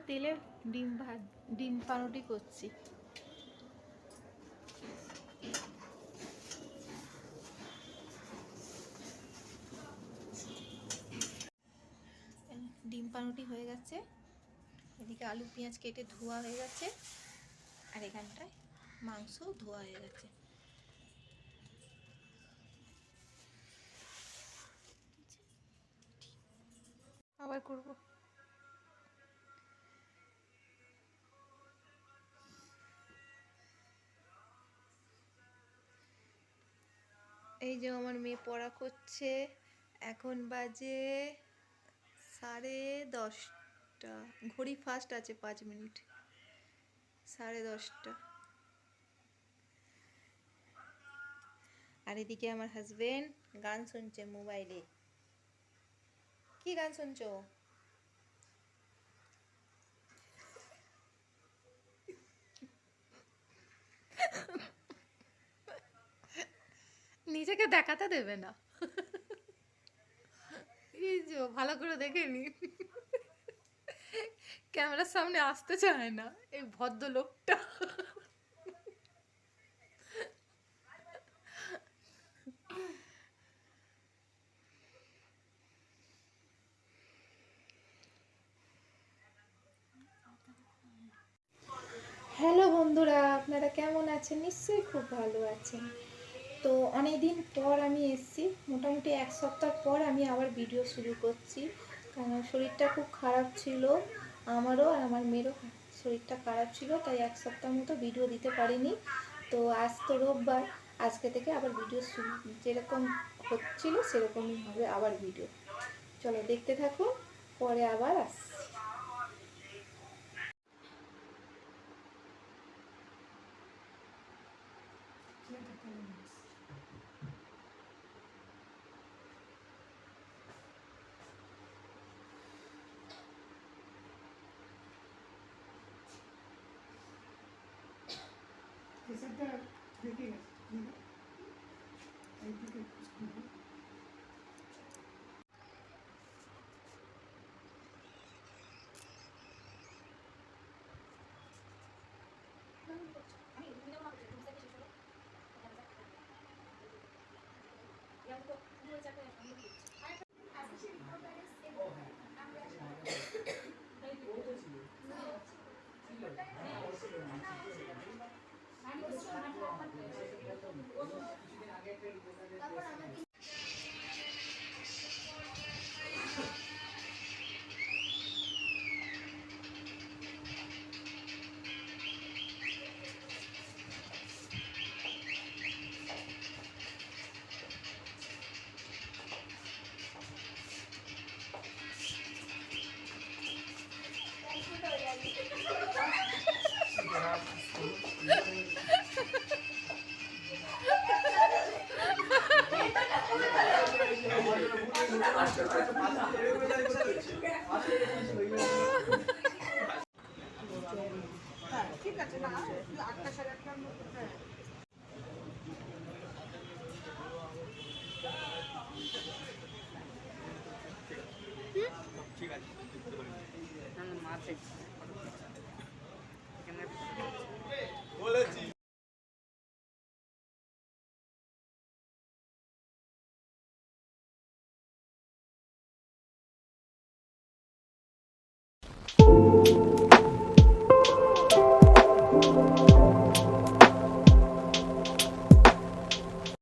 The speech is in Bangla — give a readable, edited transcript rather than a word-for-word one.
তেলে ডিম পাউরুটি করছি। ডিম পাউরুটি হয়ে গেছে, এদিকে আলু পেঁয়াজ কেটে ধোয়া হয়ে গেছে, আর এখানটায় মাংস ধোয়া হয়ে গেছে। আবার করব। এই যে আমার মেয়ে পড়া করছে, এখন বাজে 10:30, ঘড়ি ফাস্ট আছে 5 মিনিট, 10:30। আর এদিকে আমার হাজবেন্ড গান শুনছে মোবাইলে। কি গান শুনছো? নিজেকে দেখাতে দেবে না, এই যে ভালো করে দেখে নি, ক্যামেরার সামনে আসতে চায় না এই ভদ্রলোকটা। হ্যালো বন্ধুরা, আপনারা কেমন আছেন? নিশ্চয়ই খুব ভালো আছেন। তো অনেক দিন পর আমি এসেছি, মোটামুটি 1 সপ্তাহ পর আমি আবার ভিডিও শুরু করছি, কারণ শরীরটা খুব খারাপ ছিল আমারও, আর আমার মেয়েরও শরীরটা খারাপ ছিল, তাই 1 সপ্তাহ মতো ভিডিও দিতে পারিনি। তো আজ তো রোববার, আজকে থেকে আবার ভিডিও শুরু, যেরকম হচ্ছিল সেরকমই হবে আবার ভিডিও। চলো দেখতে থাকুন, পরে আবার আসছি।